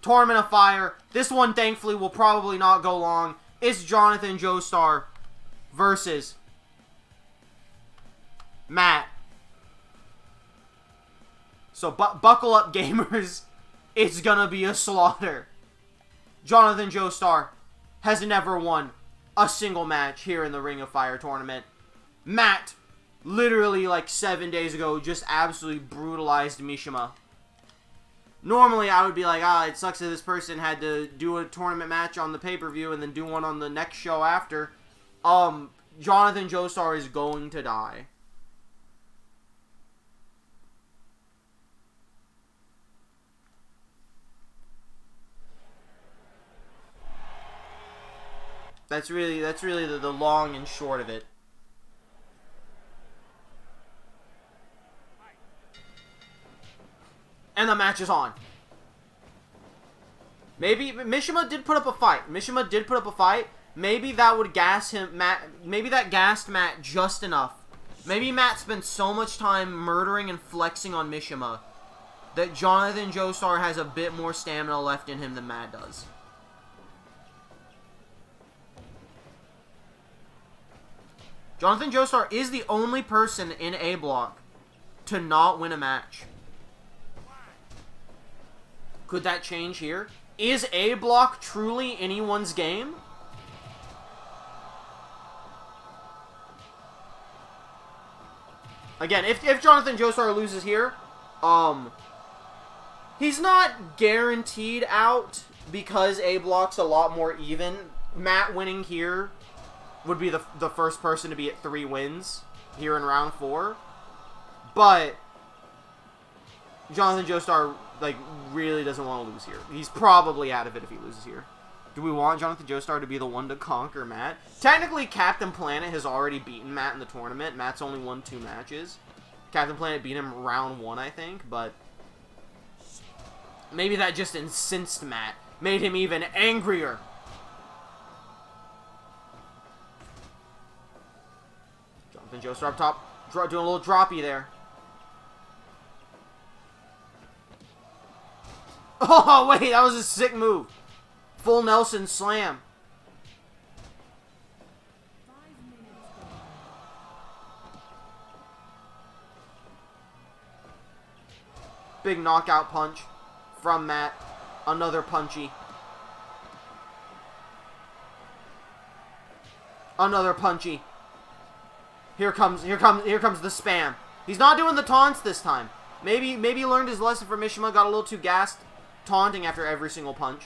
Tournament of Fire. This one, thankfully, will probably not go long. It's Jonathan Joestar versus Matt. So buckle up, gamers. It's gonna be a slaughter. Jonathan Joestar has never won a single match here in the Ring of Fire tournament. Matt, literally like 7 days ago, just absolutely brutalized Mishima. Normally, I would be like, it sucks that this person had to do a tournament match on the pay-per-view and then do one on the next show after. Jonathan Joestar is going to die. That's really the long and short of it. And the match is on. Maybe Mishima did put up a fight. Maybe that would gas him, maybe that gassed Matt just enough. Maybe Matt spent so much time murdering and flexing on Mishima that Jonathan Joestar has a bit more stamina left in him than Matt does. Jonathan Joestar is the only person in A Block to not win a match. Could that change here? Is A Block truly anyone's game? Again, if Jonathan Joestar loses here, he's not guaranteed out because A block's a lot more even. Matt winning here would be the first person to be at 3 wins here in round 4. But Jonathan Joestar, like, really doesn't want to lose here. He's probably out of it if he loses here. Do we want Jonathan Joestar to be the one to conquer Matt? Technically, Captain Planet has already beaten Matt in the tournament. Matt's only won 2 matches. Captain Planet beat him round 1, I think, but maybe that just incensed Matt. Made him even angrier. Jonathan Joestar up top, doing a little droppy there. Oh, wait, that was a sick move. Full Nelson slam. Big knockout punch from Matt. Another punchy. Another punchy. Here comes the spam. He's not doing the taunts this time. Maybe he learned his lesson from Mishima, got a little too gassed, taunting after every single punch.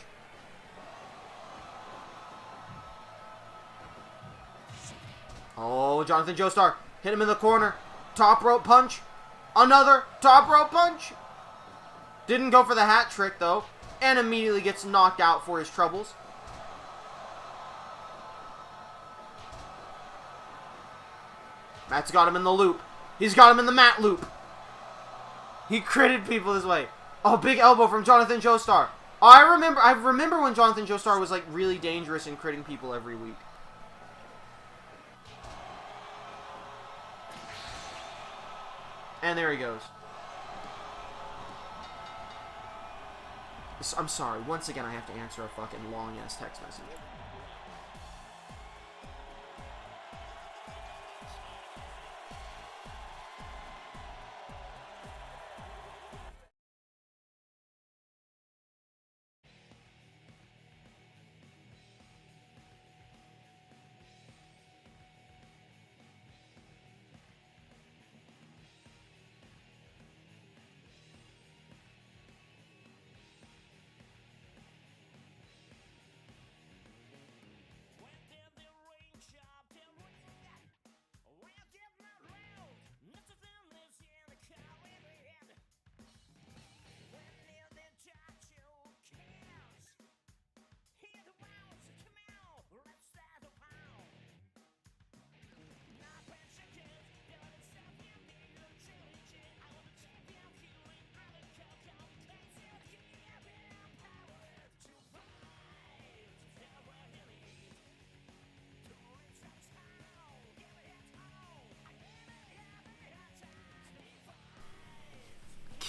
Oh, Jonathan Joestar hit him in the corner. Top rope punch. Another top rope punch. Didn't go for the hat trick, though. And immediately gets knocked out for his troubles. Matt's got him in the loop. He's got him in the Matt loop. He critted people this way. Oh, big elbow from Jonathan Joestar. I remember when Jonathan Joestar was, like, really dangerous in critting people every week. And there he goes. I'm sorry. Once again, I have to answer a fucking long-ass text message.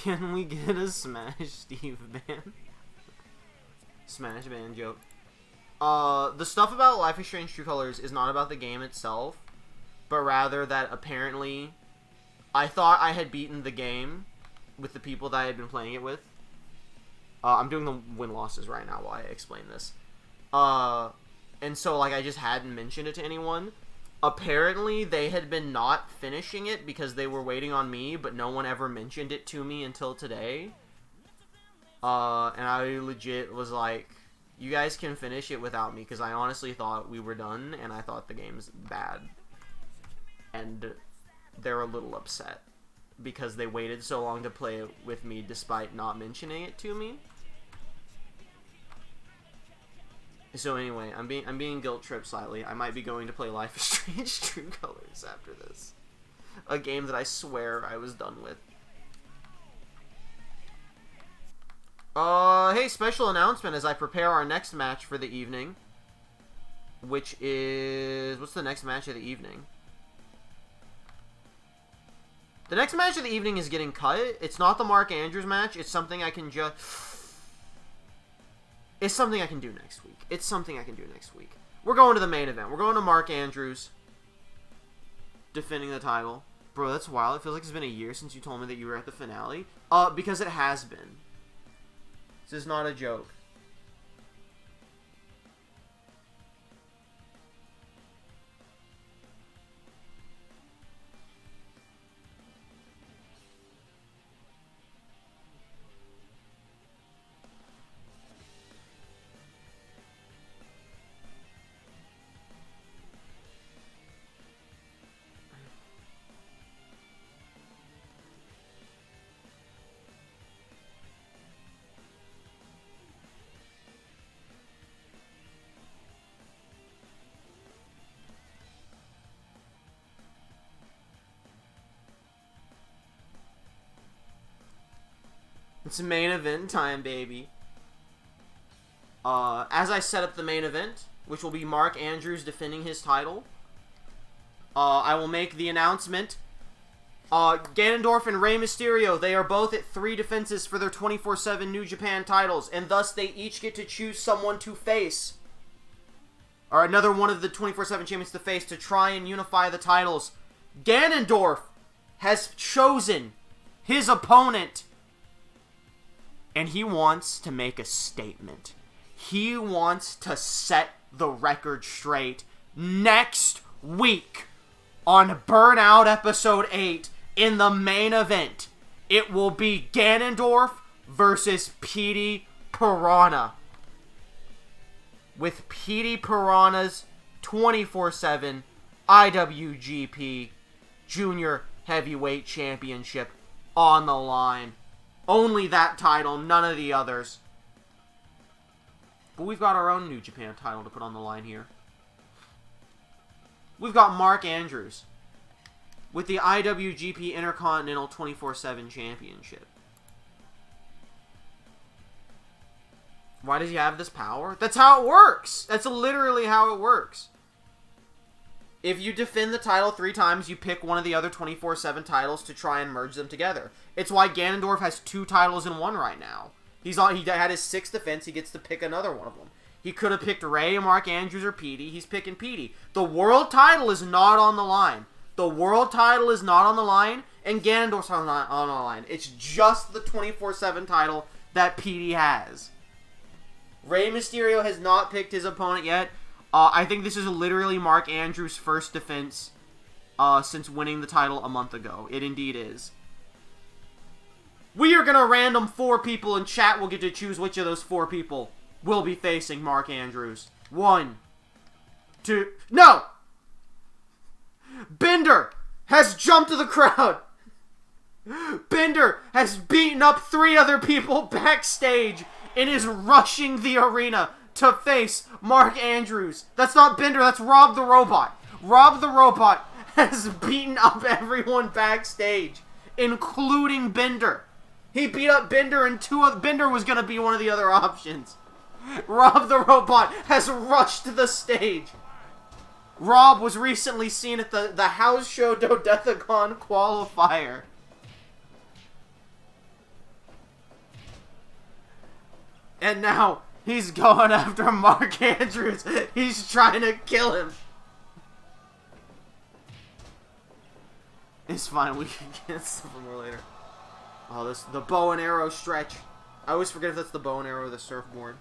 Can we get a Smash Steve ban? Smash ban joke. The stuff about Life is Strange True Colors is not about the game itself, but rather that apparently I thought I had beaten the game with the people that I had been playing it with. I'm doing the win-losses right now while I explain this. And so, like, I just hadn't mentioned it to anyone. Apparently, they had been not finishing it because they were waiting on me, but no one ever mentioned it to me until today. And I legit was like, you guys can finish it without me, because I honestly thought we were done, and I thought the game's bad. And they're a little upset, because they waited so long to play it with me despite not mentioning it to me. So anyway, I'm being guilt-tripped slightly. I might be going to play Life is Strange True Colors after this. A game that I swear I was done with. Hey, special announcement as I prepare our next match for the evening. Which is... What's the next match of the evening? The next match of the evening is getting cut. It's not the Mark Andrews match. It's something I can just... It's something I can do next week. It's something I can do next week. We're going to the main event. We're going to Mark Andrews defending the title. Bro, that's wild. It feels like it's been a year since you told me that you were at the finale. Because it has been. This is not a joke. It's main event time, baby. As I set up the main event, which will be Mark Andrews defending his title, I will make the announcement. Ganondorf and Rey Mysterio, they are both at 3 defenses for their 24/7 New Japan titles, and thus they each get to choose someone to face. Or another one of the 24/7 champions to face to try and unify the titles. Ganondorf has chosen his opponent, and he wants to make a statement. He wants to set the record straight next week on Burnout Episode 8 in the main event. It will be Ganondorf versus Petey Piranha. With Petey Piranha's 24/7 IWGP Junior Heavyweight Championship on the line. Only that title, none of the others. But we've got our own New Japan title to put on the line here. We've got Mark Andrews with the IWGP Intercontinental 24/7 Championship. Why does he have this power? That's how it works! That's literally how it works. If you defend the title 3 times, you pick one of the other 24/7 titles to try and merge them together. It's why Ganondorf has 2 titles in one right now. He had his 6th defense, he gets to pick another one of them. He could have picked Rey, Mark Andrews, or Petey. He's picking Petey. The world title is not on the line. The world title is not on the line, and Ganondorf's not on the line. It's just the 24/7 title that Petey has. Rey Mysterio has not picked his opponent yet. I think this is literally Mark Andrews' first defense since winning the title a month ago. It indeed is. We are going to random 4 people, and chat will get to choose which of those 4 people will be facing Mark Andrews. 1, 2... No! Bender has jumped to the crowd. Bender has beaten up 3 other people backstage and is rushing the arena to face Mark Andrews. That's not Bender, that's Rob the Robot. Rob the Robot has beaten up everyone backstage, including Bender. He beat up Bender, and Bender was going to be one of the other options. Rob the Robot has rushed to the stage. Rob was recently seen at the house show Dodecagon qualifier. And now he's going after Mark Andrews. He's trying to kill him. It's fine, we can get stuff for more later. Oh, the bow and arrow stretch. I always forget if that's the bow and arrow or the surfboard.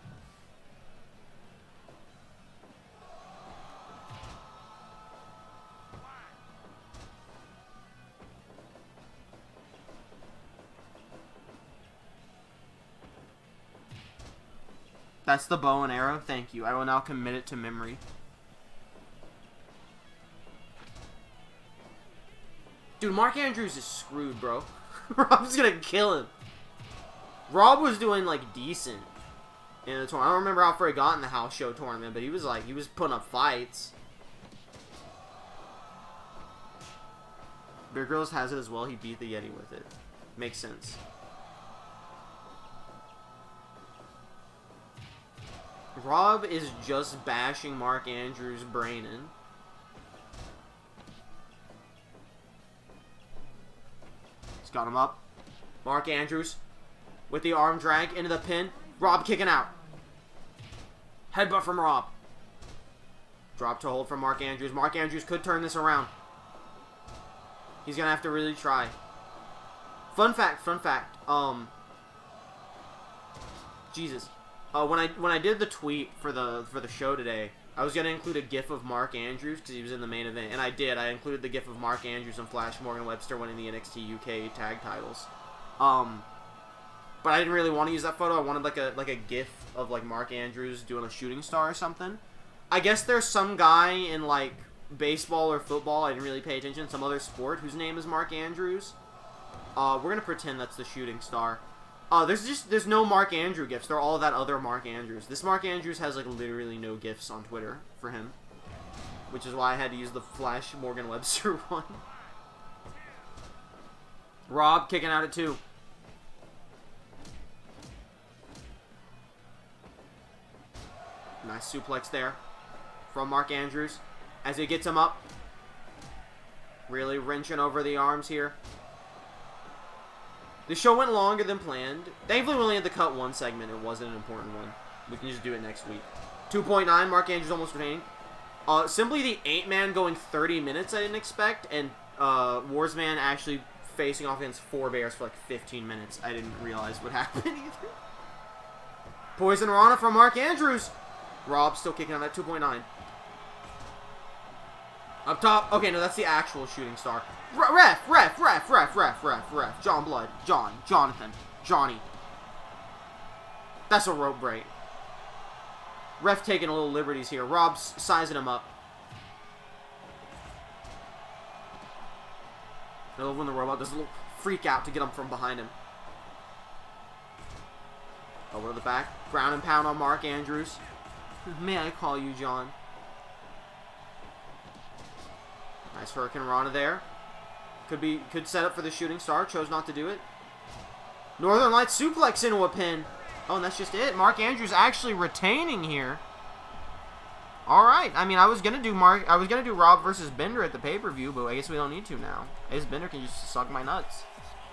That's the bow and arrow? Thank you. I will now commit it to memory. Dude, Mark Andrews is screwed, bro. Rob's gonna kill him. Rob was doing, like, decent in the tournament. I don't remember how far he got in the house show tournament, but he was, like, he was putting up fights. Bear Grylls has it as well. He beat the Yeti with it. Makes sense. Rob is just bashing Mark Andrews' brain in. He's got him up. Mark Andrews with the arm drag into the pin. Rob kicking out. Headbutt from Rob. Drop to hold from Mark Andrews. Mark Andrews could turn this around. He's gonna have to really try. Fun fact. Jesus. When I did the tweet for the show today, I was gonna include a GIF of Mark Andrews because he was in the main event, and I did. I included the GIF of Mark Andrews and Flash Morgan Webster winning the NXT UK tag titles. But I didn't really want to use that photo. I wanted like a GIF of like Mark Andrews doing a shooting star or something. I guess there's some guy in like baseball or football, I didn't really pay attention, some other sport whose name is Mark Andrews. We're gonna pretend that's the shooting star. There's no Mark Andrew gifs. They're all that other Mark Andrews. This Mark Andrews has like literally no gifs on Twitter for him, which is why I had to use the Flash Morgan Webster one. Rob kicking out at 2. Nice suplex there from Mark Andrews as he gets him up. Really wrenching over the arms here. The show went longer than planned. Thankfully, we only had to cut one segment. It wasn't an important one. We can just do it next week. 2.9, Mark Andrews almost retaining. Simply the 8-man going 30 minutes I didn't expect, and Warsman actually facing off against 4 Bears for like 15 minutes. I didn't realize what happened either. Poison Rana from Mark Andrews. Rob still kicking on that 2.9. Up top. Okay, no, that's the actual shooting star. Ref. John Blood. Jonathan. Johnny. That's a rope break. Ref taking a little liberties here. Rob's sizing him up. I love when the robot does a little freak out to get him from behind him. Over to the back. Ground and pound on Mark Andrews. May I call you John? Nice Hurricane Rana there. Could set up for the shooting star. Chose not to do it. Northern Lights suplex into a pin. Oh, and that's just it. Mark Andrews actually retaining here. All right. I mean, I was gonna do Rob versus Bender at the pay-per-view, but I guess we don't need to now. I guess Bender can just suck my nuts.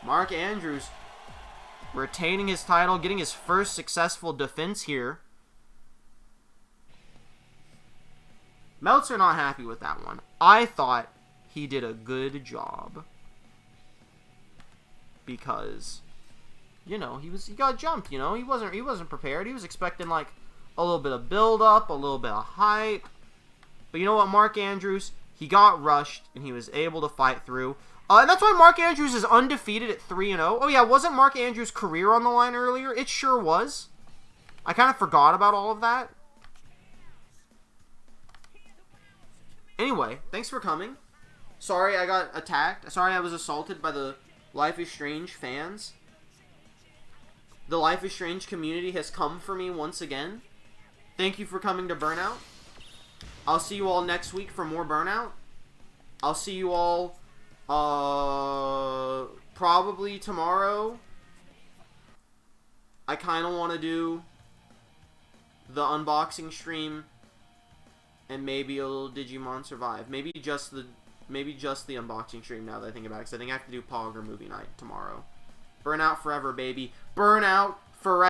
Mark Andrews retaining his title, getting his first successful defense here. Meltzer not happy with that one. I thought he did a good job because, you know, he got jumped. You know, he wasn't prepared. He was expecting like a little bit of build up, a little bit of hype. But you know what, Mark Andrews, he got rushed and he was able to fight through. And that's why Mark Andrews is undefeated at 3-0. Oh yeah, wasn't Mark Andrews' career on the line earlier? It sure was. I kind of forgot about all of that. Anyway, thanks for coming. Sorry I got attacked. Sorry I was assaulted by the Life is Strange fans. The Life is Strange community has come for me once again. Thank you for coming to Burnout. I'll see you all next week for more Burnout. I'll see you all probably tomorrow. I kind of want to do the unboxing stream and maybe a little Digimon Survive. Maybe just the unboxing stream now that I think about it, because I think I have to do Pog or movie night tomorrow. Burnout forever, baby. Burnout forever.